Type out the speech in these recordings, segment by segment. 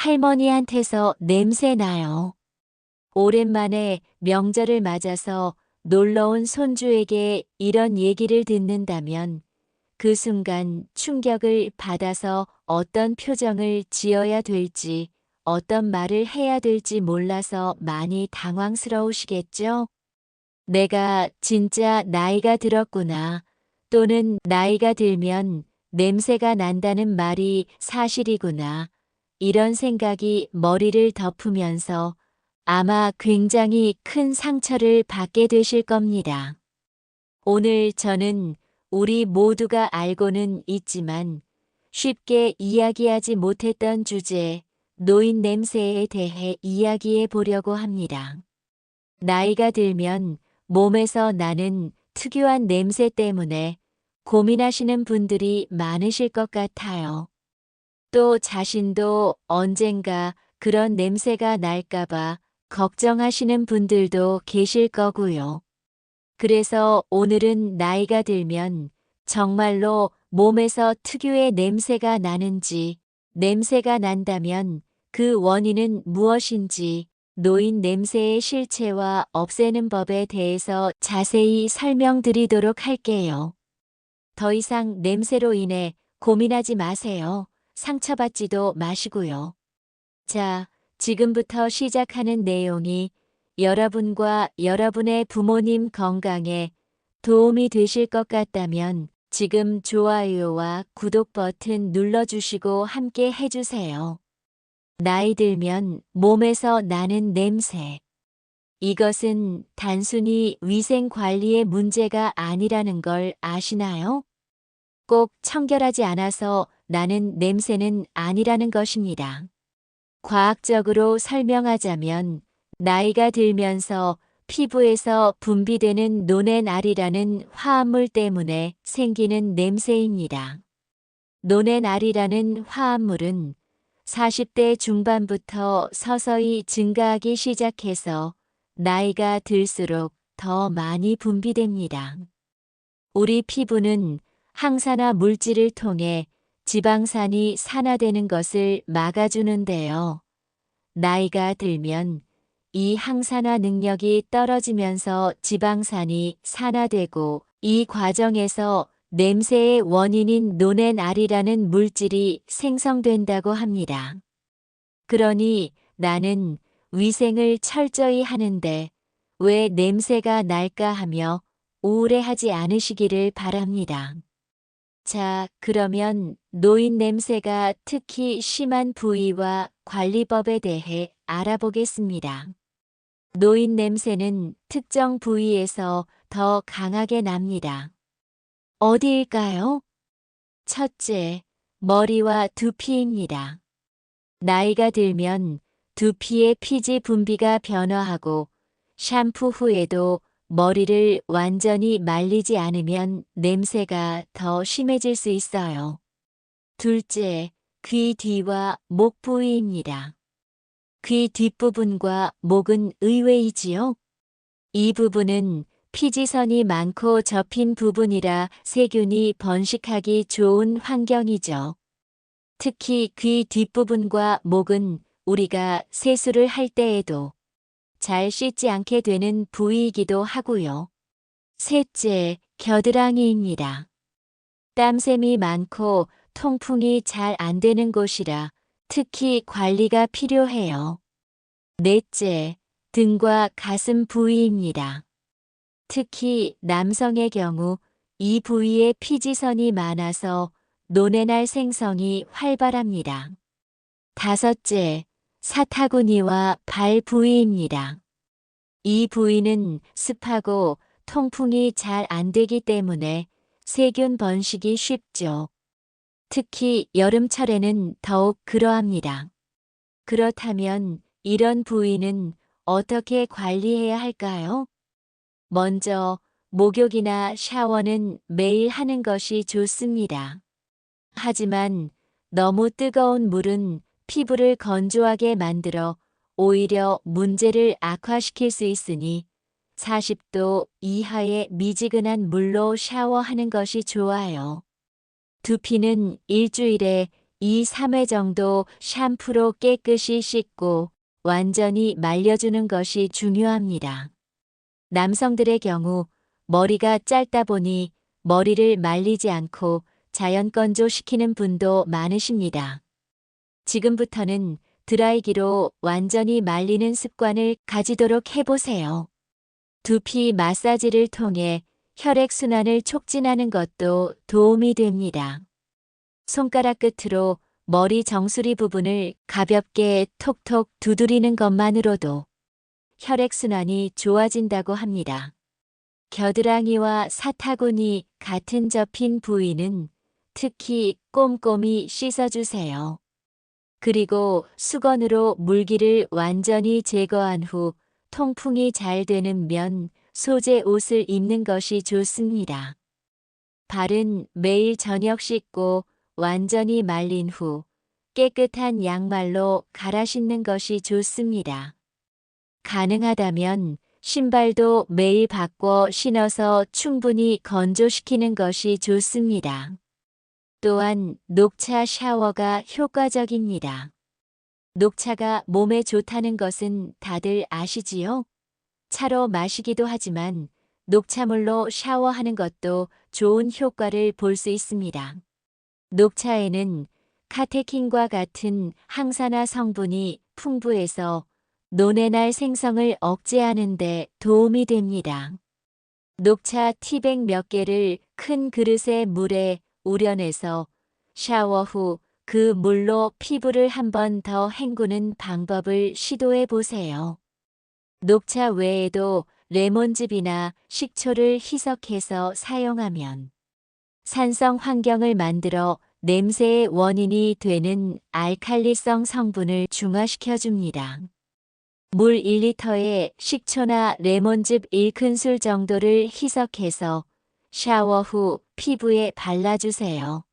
할머니한테서 냄새 나요. 오랜만에 명절을 맞아서 놀러온 손주에게 이런 얘기를 듣는다면 그 순간 충격을 받아서 어떤 표정을 지어야 될지, 어떤 말을 해야 될지 몰라서 많이 당황스러우시겠죠? 내가 진짜 나이가 들었구나. 또는 나이가 들면 냄새가 난다는 말이 사실이구나. 이런 생각이 머리를 덮으면서 아마 굉장히 큰 상처를 받게 되실 겁니다. 오늘 저는 우리 모두가 알고는 있지만 쉽게 이야기하지 못했던 주제, 노인 냄새에 대해 이야기해 보려고 합니다. 나이가 들면 몸에서 나는 특유한 냄새 때문에 고민하시는 분들이 많으실 것 같아요. 또 자신도 언젠가 그런 냄새가 날까봐 걱정하시는 분들도 계실 거고요. 그래서 오늘은 나이가 들면 정말로 몸에서 특유의 냄새가 나는지, 냄새가 난다면 그 원인은 무엇인지, 노인 냄새의 실체와 없애는 법에 대해서 자세히 설명드리도록 할게요. 더 이상 냄새로 인해 고민하지 마세요. 상처받지도 마시고요. 자, 지금부터 시작하는 내용이 여러분과 여러분의 부모님 건강에 도움이 되실 것 같다면 지금 좋아요와 구독 버튼 눌러주시고 함께 해주세요. 나이 들면 몸에서 나는 냄새. 이것은 단순히 위생 관리의 문제가 아니라는 걸 아시나요? 꼭 청결하지 않아서 나는 냄새는 아니라는 것입니다. 과학적으로 설명하자면 나이가 들면서 피부에서 분비되는 노넨알이라는 화합물 때문에 생기는 냄새입니다. 노넨알이라는 화합물은 40대 중반부터 서서히 증가하기 시작해서 나이가 들수록 더 많이 분비됩니다. 우리 피부는 항산화 물질을 통해 지방산이 산화되는 것을 막아주는데요. 나이가 들면 이 항산화 능력이 떨어지면서 지방산이 산화되고 이 과정에서 냄새의 원인인 노넨알이라는 물질이 생성된다고 합니다. 그러니 나는 위생을 철저히 하는데 왜 냄새가 날까 하며 우울해하지 않으시기를 바랍니다. 자, 그러면 노인 냄새가 특히 심한 부위와 관리법에 대해 알아보겠습니다. 노인 냄새는 특정 부위에서 더 강하게 납니다. 어디일까요? 첫째, 머리와 두피입니다. 나이가 들면 두피의 피지 분비가 변화하고 샴푸 후에도 머리를 완전히 말리지 않으면 냄새가 더 심해질 수 있어요. 둘째, 귀 뒤와 목 부위입니다. 귀 뒷부분과 목은 의외이지요. 이 부분은 피지선이 많고 접힌 부분이라 세균이 번식하기 좋은 환경이죠. 특히 귀 뒷부분과 목은 우리가 세수를 할 때에도 잘 씻지 않게 되는 부위이기도 하고요. 셋째, 겨드랑이입니다. 땀샘이 많고 통풍이 잘 안 되는 곳이라 특히 관리가 필요해요. 넷째, 등과 가슴 부위입니다. 특히 남성의 경우 이 부위에 피지선이 많아서 노넨알 생성이 활발합니다. 다섯째, 사타구니와 발 부위입니다. 이 부위는 습하고 통풍이 잘 안 되기 때문에 세균 번식이 쉽죠. 특히 여름철에는 더욱 그러합니다. 그렇다면 이런 부위는 어떻게 관리해야 할까요? 먼저 목욕이나 샤워는 매일 하는 것이 좋습니다. 하지만 너무 뜨거운 물은 피부를 건조하게 만들어 오히려 문제를 악화시킬 수 있으니 40도 이하의 미지근한 물로 샤워하는 것이 좋아요. 두피는 일주일에 2, 3회 정도 샴푸로 깨끗이 씻고 완전히 말려주는 것이 중요합니다. 남성들의 경우 머리가 짧다 보니 머리를 말리지 않고 자연 건조시키는 분도 많으십니다. 지금부터는 드라이기로 완전히 말리는 습관을 가지도록 해보세요. 두피 마사지를 통해 혈액순환을 촉진하는 것도 도움이 됩니다. 손가락 끝으로 머리 정수리 부분을 가볍게 톡톡 두드리는 것만으로도 혈액순환이 좋아진다고 합니다. 겨드랑이와 사타구니 같은 접힌 부위는 특히 꼼꼼히 씻어주세요. 그리고 수건으로 물기를 완전히 제거한 후 통풍이 잘 되는 면, 소재 옷을 입는 것이 좋습니다. 발은 매일 저녁 씻고 완전히 말린 후 깨끗한 양말로 갈아 신는 것이 좋습니다. 가능하다면 신발도 매일 바꿔 신어서 충분히 건조시키는 것이 좋습니다. 또한 녹차 샤워가 효과적입니다. 녹차가 몸에 좋다는 것은 다들 아시지요? 차로 마시기도 하지만 녹차물로 샤워하는 것도 좋은 효과를 볼 수 있습니다. 녹차에는 카테킨과 같은 항산화 성분이 풍부해서 노뇌날 생성을 억제하는 데 도움이 됩니다. 녹차 티백 몇 개를 큰 그릇의 물에 우려내서 샤워 후 그 물로 피부를 한 번 더 헹구는 방법을 시도해 보세요. 녹차 외에도 레몬즙이나 식초를 희석해서 사용하면 산성 환경을 만들어 냄새의 원인이 되는 알칼리성 성분을 중화시켜줍니다. 물 1리터에 식초나 레몬즙 1큰술 정도를 희석해서 샤워 후 피부에 발라주세요.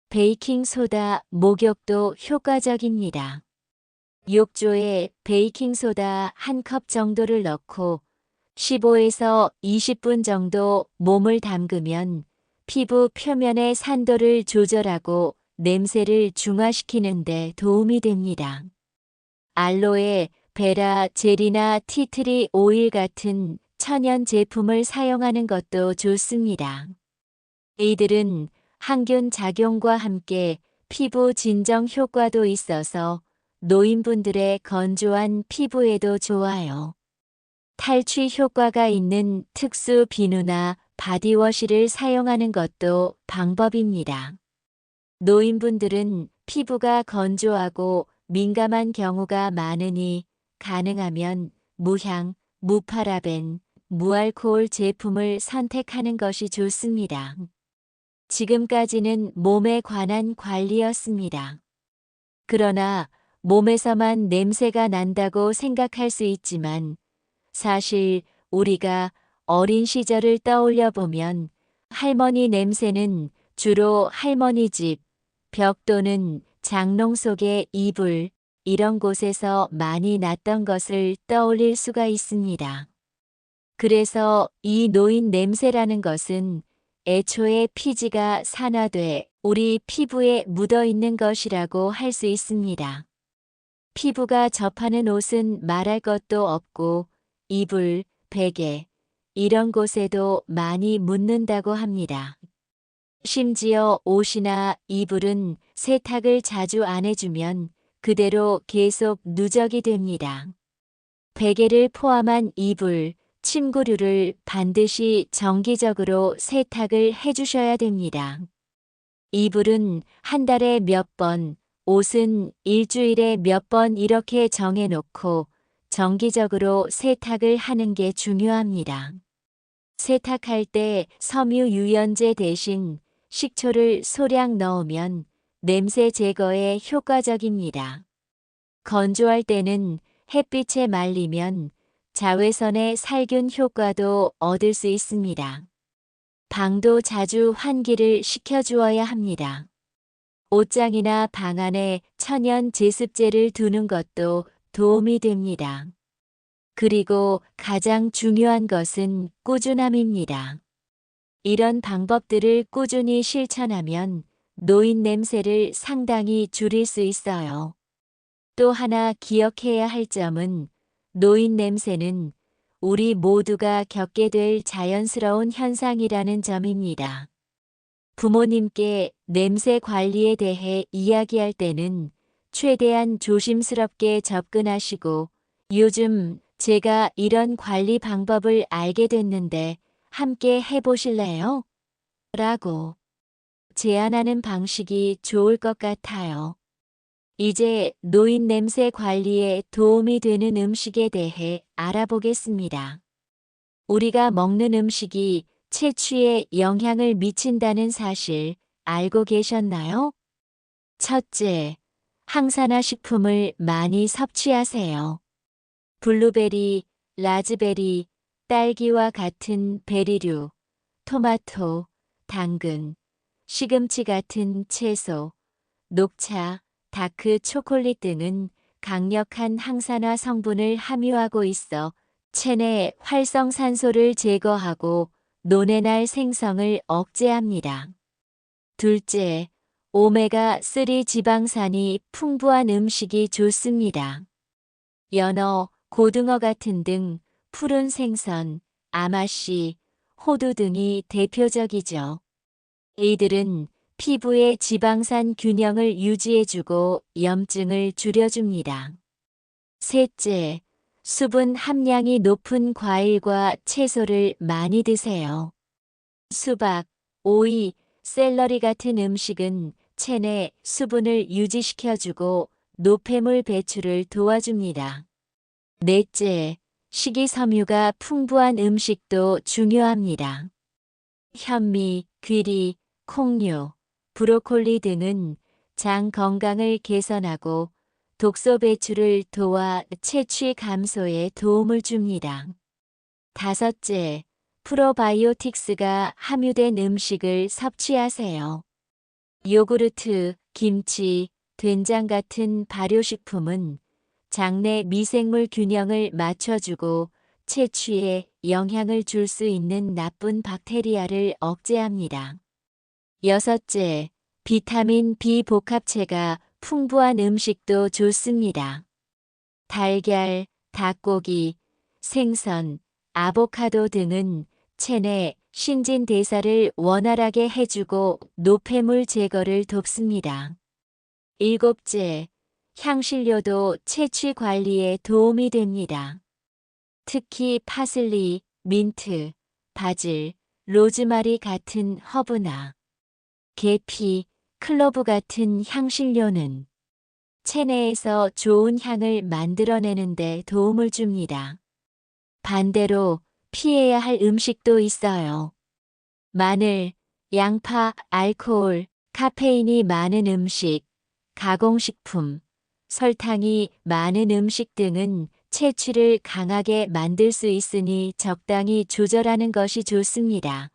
베이킹소다, 목욕도 효과적입니다. 욕조에 베이킹소다 1컵 정도를 넣고 15에서 20분 정도 몸을 담그면 피부 표면의 산도를 조절하고 냄새를 중화시키는 데 도움이 됩니다. 알로에, 베라, 젤이나 티트리 오일 같은 천연 제품을 사용하는 것도 좋습니다. 이들은 항균 작용과 함께 피부 진정 효과도 있어서 노인분들의 건조한 피부에도 좋아요. 탈취 효과가 있는 특수 비누나 바디워시를 사용하는 것도 방법입니다. 노인분들은 피부가 건조하고 민감한 경우가 많으니 가능하면 무향, 무파라벤, 무알코올 제품을 선택하는 것이 좋습니다. 지금까지는 몸에 관한 관리였습니다. 그러나 몸에서만 냄새가 난다고 생각할 수 있지만 사실 우리가 어린 시절을 떠올려 보면 할머니 냄새는 주로 할머니 집, 벽 또는 장롱 속의 이불, 이런 곳에서 많이 났던 것을 떠올릴 수가 있습니다. 그래서 이 노인 냄새라는 것은 애초에 피지가 산화돼 우리 피부에 묻어 있는 것이라고 할 수 있습니다. 피부가 접하는 옷은 말할 것도 없고 이불, 베개, 이런 곳에도 많이 묻는다고 합니다. 심지어 옷이나 이불은 세탁을 자주 안 해주면 그대로 계속 누적이 됩니다. 베개를 포함한 이불, 침구류를 반드시 정기적으로 세탁을 해주셔야 됩니다. 이불은 한 달에 몇 번, 옷은 일주일에 몇 번 이렇게 정해놓고 정기적으로 세탁을 하는 게 중요합니다. 세탁할 때 섬유 유연제 대신 식초를 소량 넣으면 냄새 제거에 효과적입니다. 건조할 때는 햇빛에 말리면 자외선의 살균 효과도 얻을 수 있습니다. 방도 자주 환기를 시켜주어야 합니다. 옷장이나 방 안에 천연 제습제를 두는 것도 도움이 됩니다. 그리고 가장 중요한 것은 꾸준함입니다. 이런 방법들을 꾸준히 실천하면 노인 냄새를 상당히 줄일 수 있어요. 또 하나 기억해야 할 점은 노인 냄새는 우리 모두가 겪게 될 자연스러운 현상이라는 점입니다. 부모님께 냄새 관리에 대해 이야기할 때는 최대한 조심스럽게 접근하시고 요즘 제가 이런 관리 방법을 알게 됐는데 함께 해보실래요? 라고 제안하는 방식이 좋을 것 같아요. 이제 노인 냄새 관리에 도움이 되는 음식에 대해 알아보겠습니다. 우리가 먹는 음식이 체취에 영향을 미친다는 사실 알고 계셨나요? 첫째, 항산화 식품을 많이 섭취하세요. 블루베리, 라즈베리, 딸기와 같은 베리류, 토마토, 당근, 시금치 같은 채소, 녹차, 다크 초콜릿 등은 강력한 항산화 성분을 함유하고 있어 체내 활성산소를 제거하고 노뇌날 생성을 억제합니다. 둘째, 오메가3 지방산이 풍부한 음식이 좋습니다. 연어, 고등어 같은 등 푸른 생선, 아마씨, 호두 등이 대표적이죠. 이들은 피부의 지방산 균형을 유지해주고 염증을 줄여줍니다. 셋째, 수분 함량이 높은 과일과 채소를 많이 드세요. 수박, 오이, 샐러리 같은 음식은 체내 수분을 유지시켜주고 노폐물 배출을 도와줍니다. 넷째, 식이섬유가 풍부한 음식도 중요합니다. 현미, 귀리, 콩류, 브로콜리 등은 장 건강을 개선하고 독소 배출을 도와 체취 감소에 도움을 줍니다. 다섯째, 프로바이오틱스가 함유된 음식을 섭취하세요. 요구르트, 김치, 된장 같은 발효식품은 장내 미생물 균형을 맞춰주고 체취에 영향을 줄 수 있는 나쁜 박테리아를 억제합니다. 여섯째, 비타민 B 복합체가 풍부한 음식도 좋습니다. 달걀, 닭고기, 생선, 아보카도 등은 체내 신진대사를 원활하게 해주고 노폐물 제거를 돕습니다. 일곱째, 향신료도 체취 관리에 도움이 됩니다. 특히 파슬리, 민트, 바질, 로즈마리 같은 허브나 계피, 클로브 같은 향신료는 체내에서 좋은 향을 만들어내는 데 도움을 줍니다. 반대로 피해야 할 음식도 있어요. 마늘, 양파, 알코올, 카페인이 많은 음식, 가공식품, 설탕이 많은 음식 등은 체취를 강하게 만들 수 있으니 적당히 조절하는 것이 좋습니다.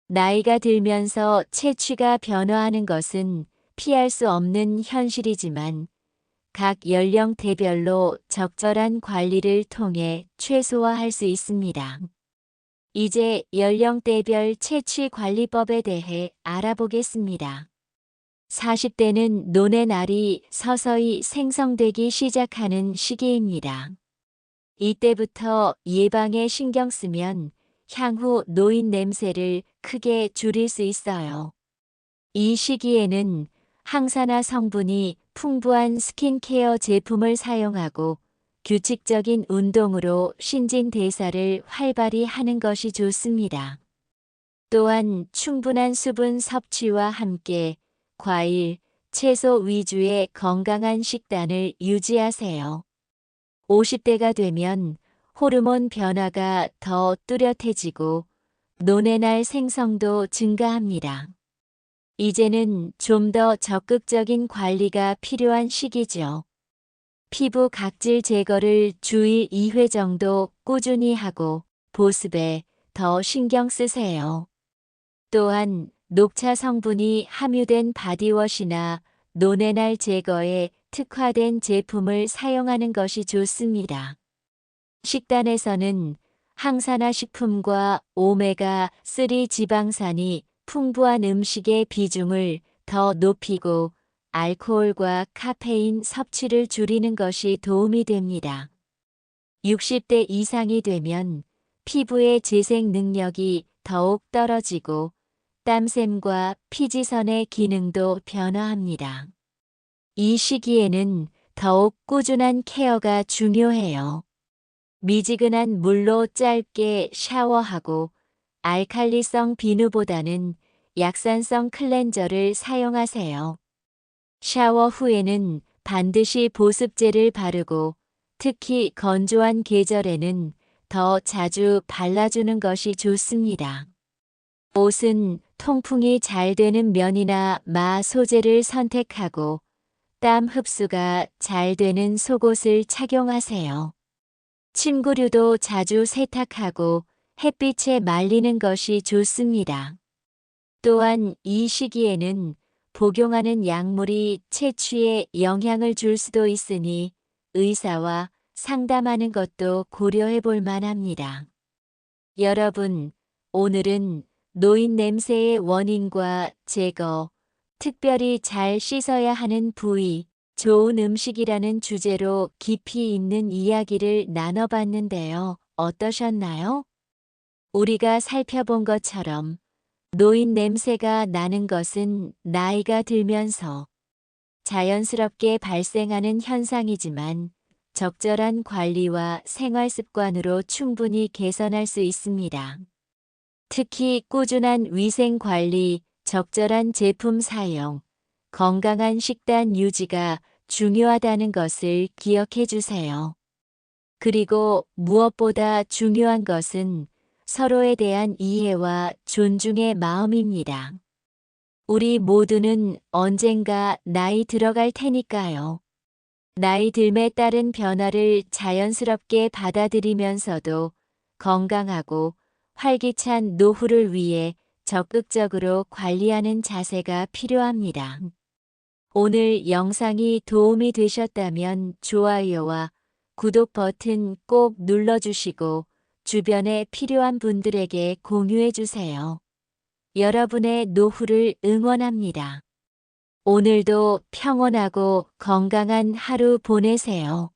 나이가 들면서 체취가 변화하는 것은 피할 수 없는 현실이지만 각 연령대별로 적절한 관리를 통해 최소화할 수 있습니다. 이제 연령대별 체취 관리법에 대해 알아보겠습니다. 40대는 노뇌날이 서서히 생성되기 시작하는 시기입니다. 이때부터 예방에 신경 쓰면 향후 노인 냄새를 크게 줄일 수 있어요. 이 시기에는 항산화 성분이 풍부한 스킨케어 제품을 사용하고 규칙적인 운동으로 신진대사를 활발히 하는 것이 좋습니다. 또한 충분한 수분 섭취와 함께 과일, 채소 위주의 건강한 식단을 유지하세요. 50대가 되면 호르몬 변화가 더 뚜렷해지고 노뇌날 생성도 증가합니다. 이제는 좀 더 적극적인 관리가 필요한 시기죠. 피부 각질 제거를 주일 2회 정도 꾸준히 하고 보습에 더 신경 쓰세요. 또한 녹차 성분이 함유된 바디워시나 노뇌날 제거에 특화된 제품을 사용하는 것이 좋습니다. 식단에서는 항산화 식품과 오메가3 지방산이 풍부한 음식의 비중을 더 더 높이고 알코올과 카페인 섭취를 줄이는 것이 도움이 됩니다. 60대 이상이 되면 피부의 재생 능력이 더욱 떨어지고 땀샘과 피지선의 기능도 변화합니다. 이 시기에는 더욱 꾸준한 케어가 중요해요. 미지근한 물로 짧게 샤워하고 알칼리성 비누보다는 약산성 클렌저를 사용하세요. 샤워 후에는 반드시 보습제를 바르고 특히 건조한 계절에는 더 자주 발라주는 것이 좋습니다. 옷은 통풍이 잘 되는 면이나 마 소재를 선택하고 땀 흡수가 잘 되는 속옷을 착용하세요. 침구류도 자주 세탁하고 햇빛에 말리는 것이 좋습니다. 또한 이 시기에는 복용하는 약물이 체취에 영향을 줄 수도 있으니 의사와 상담하는 것도 고려해 볼 만합니다. 여러분, 오늘은 노인 냄새의 원인과 제거, 특별히 잘 씻어야 하는 부위, 좋은 음식이라는 주제로 깊이 있는 이야기를 나눠봤는데요. 어떠셨나요? 우리가 살펴본 것처럼 노인 냄새가 나는 것은 나이가 들면서 자연스럽게 발생하는 현상이지만 적절한 관리와 생활 습관으로 충분히 개선할 수 있습니다. 특히 꾸준한 위생 관리, 적절한 제품 사용, 건강한 식단 유지가 중요하다는 것을 기억해 주세요. 그리고 무엇보다 중요한 것은 서로에 대한 이해와 존중의 마음입니다. 우리 모두는 언젠가 나이 들어갈 테니까요. 나이 듦에 따른 변화를 자연스럽게 받아들이면서도 건강하고 활기찬 노후를 위해 적극적으로 관리하는 자세가 필요합니다. 오늘 영상이 도움이 되셨다면 좋아요와 구독 버튼 꼭 눌러주시고 주변에 필요한 분들에게 공유해 주세요. 여러분의 노후를 응원합니다. 오늘도 평온하고 건강한 하루 보내세요.